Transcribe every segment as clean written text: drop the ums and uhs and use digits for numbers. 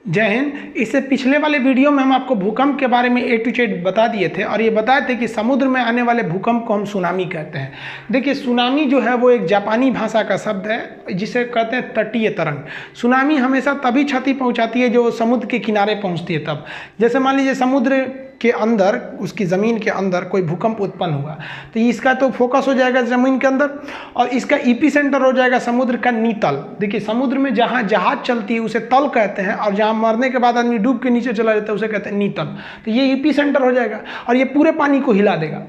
जय हिंद। इससे पिछले वाले वीडियो में हम आपको भूकंप के बारे में A to Z बता दिए थे और ये बताए थे कि समुद्र में आने वाले भूकंप को हम सुनामी कहते हैं। देखिए, सुनामी जो है वो एक जापानी भाषा का शब्द है जिसे कहते हैं तटीय तरंग। सुनामी हमेशा तभी क्षति पहुंचाती है जो समुद्र के किनारे पहुंचती है तब। जैसे मान लीजिए समुद्र के अंदर, उसकी ज़मीन के अंदर कोई भूकंप उत्पन्न हुआ तो इसका तो फोकस हो जाएगा ज़मीन के अंदर और इसका एपिसेंटर हो जाएगा समुद्र का नीतल। देखिए, समुद्र में जहाँ जहाज चलती है उसे तल कहते हैं और जहाँ मरने के बाद आदमी डूब के नीचे चला जाता है उसे कहते हैं नीतल। तो ये एपिसेंटर हो जाएगा और ये पूरे पानी को हिला देगा,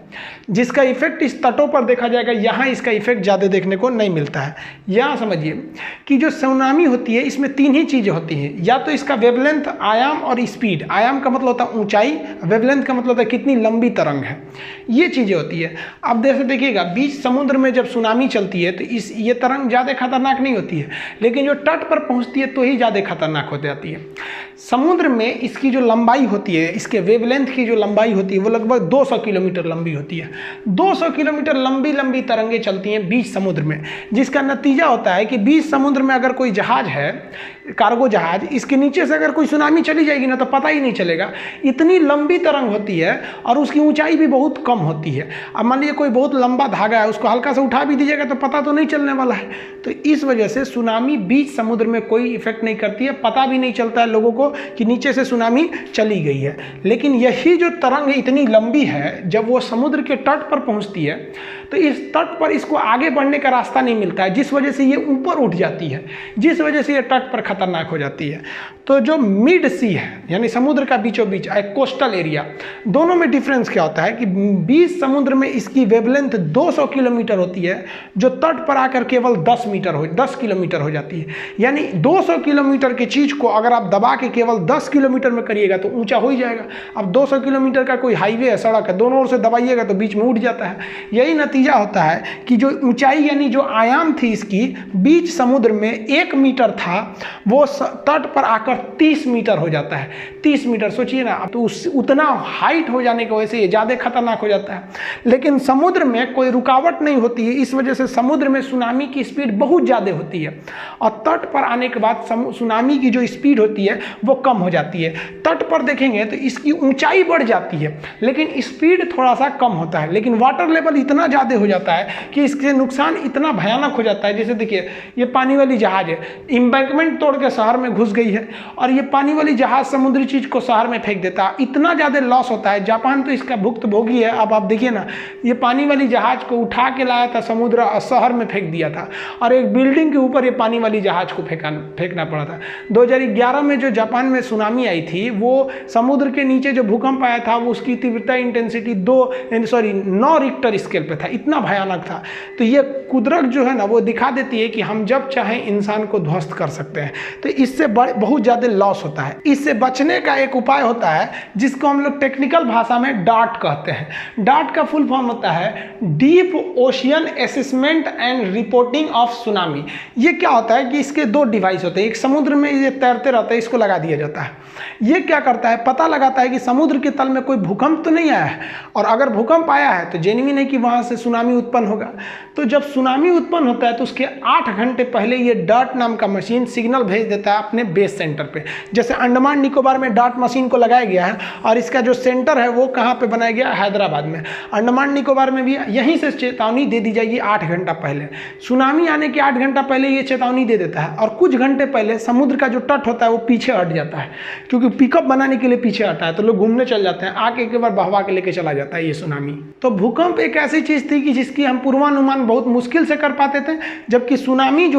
जिसका इफेक्ट इस तटों पर देखा जाएगा। यहाँ इसका इफेक्ट ज़्यादा देखने को नहीं मिलता है। यहाँ समझिए कि जो सुनामी होती है इसमें तीन ही चीज़ें होती हैं, या तो इसका वेवलेंथ, आयाम और स्पीड। आयाम का मतलब होता है ऊंचाई, वेवलेंथ का मतलब है कितनी लंबी तरंग है, ये चीज़ें होती है। अब जैसे देखिएगा, बीच समुद्र में जब सुनामी चलती है तो ये तरंग ज़्यादा खतरनाक नहीं होती है, लेकिन जो तट पर पहुंचती है तो ही ज़्यादा खतरनाक हो जाती है। समुद्र में इसकी जो लंबाई होती है, इसके वेवलेंथ की जो लंबाई होती है वो लगभग 200 किलोमीटर लंबी होती है। 200 किलोमीटर लंबी लंबी तरंगें चलती हैं बीच समुद्र में, जिसका नतीजा होता है कि बीच समुद्र में अगर कोई जहाज है, कार्गो जहाज, इसके नीचे से अगर कोई सुनामी चली जाएगी ना तो पता ही नहीं चलेगा। इतनी लंबी तरंग होती है और उसकी ऊंचाई भी बहुत कम होती है। अब मान लीजिए कोई बहुत लंबा धागा है, उसको हल्का सा उठा भी दीजिएगा तो पता तो नहीं चलने वाला है। तो इस वजह से सुनामी बीच समुद्र में कोई इफेक्ट नहीं करती है, पता भी नहीं चलता है लोगों को कि नीचे से सुनामी चली गई है। लेकिन यही जो तरंग इतनी लंबी है, जब वो समुद्र के तट पर पहुंचती है तो इस तट पर इसको आगे बढ़ने का रास्ता नहीं मिलता है, जिस वजह से ये ऊपर उठ जाती है, जिस वजह से ये तट पर खतरनाक हो जाती है। तो जो मिड सी है, यानी समुद्र का बीचों बीच एक कोस्टल एरिया, दोनों में डिफरेंस क्या होता है कि बीच समुद्र में इसकी वेवलेंथ 200 किलोमीटर होती है, जो तट पर आकर केवल 10 किलोमीटर हो जाती है। यानी 200 किलोमीटर की चीज़ को अगर आप दबा के केवल 10 किलोमीटर में करिएगा तो ऊंचा हो ही जाएगा। अब 200 किलोमीटर का कोई हाईवे है, सड़क है, दोनों ओर से दबाइएगा तो बीच में उठ जाता है। यही नतीजा होता है कि जो ऊंचाई यानी जो आयाम थी इसकी बीच समुद्र में 1 मीटर था, वो तट पर आकर 30 मीटर हो जाता है। 30 मीटर सोचिए ना, अब तो उतना हाइट हो जाने की वजह से ये ज़्यादा खतरनाक हो जाता है। लेकिन समुद्र में कोई रुकावट नहीं होती है, इस वजह से समुद्र में सुनामी की स्पीड बहुत ज़्यादा होती है और तट पर आने के बाद सुनामी की जो स्पीड होती है वो कम हो जाती है। तट पर देखेंगे तो इसकी ऊंचाई बढ़ जाती है लेकिन स्पीड थोड़ा सा कम होता है, लेकिन वाटर लेवल इतना ज़्यादा हो जाता है कि इसके नुकसान इतना भयानक हो जाता है। जैसे देखिए, ये पानी वाली जहाज है, एम्बैंकमेंट तोड़ के शहर में घुस गई है और ये पानी वाली जहाज समुद्री चीज को शहर में फेंक देता है, इतना ज़्यादा लॉस होता है। जापान तो इसका भुक्तभोगी है। अब आप देखिए ना, ये पानी वाली जहाज को उठा के लाया था समुद्र, शहर में फेंक दिया था और एक बिल्डिंग के ऊपर ये पानी वाली जहाज को फेंकना पड़ा था। 2011 में जो जापान में सुनामी आई थी, वो समुद्र के नीचे जो भूकंप आया था वो उसकी तीव्रता इंटेंसिटी 9 रिक्टर स्केल पे था, इतना भयानक था। तो ये कुदरत जो है ना वो दिखा देती है कि हम जब चाहें इंसान को ध्वस्त कर सकते हैं। तो इससे बहुत ज़्यादा लॉस होता है। इससे बचने का एक उपाय होता है जिसको हम लोग टेक्निकल भाषा में डार्ट कहते हैं। डार्ट का फुल फॉर्म होता है deep ocean assessment and reporting of tsunami. ये क्या होता है कि इसके 2 डिवाइस होते हैं। एक समुद्र में ये तैरते रहता है, इसको लगा दिया जाता है। ये क्या करता है, पता लगाता है कि समुद्र के तल में कोई भूकंप तो नहीं आया है, और अगर भूकंप आया है तो जेन्युइन है कि वहाँ से सुनामी उत्पन्न होगा। तो जब सुनामी उत्पन्न होता है तो उसके 8 घंटे पहले ये डार्ट नाम का मशीन सिग्नल भेज देता है अपने बेस सेंटर पे। जैसे अंडमान निकोबार में डार्ट मशीन को लगाया गया है और इसका जो सेंटर है वो कहाँ पे बनाया गया, हैदराबाद में। अंडमान निकोबार में भी यहीं से चेतावनी दे दी जाएगी 8 घंटा पहले। सुनामी आने के 8 घंटा पहले ये चेतावनी दे देता है और कुछ घंटे पहले समुद्र का जो तट होता है वो पीछे हट जाता है, क्योंकि पिकअप बनाने के लिए पीछे हटा है तो लोग घूमने चल जाते हैं, आके एक बार बहवा के लेके चला जाता है ये सुनामी। तो भूकंप एक ऐसी चीज थी कि जिसकी हम पूर्वानुमान बहुत मुश्किल से कर पाते थे, जबकि सुनामी जो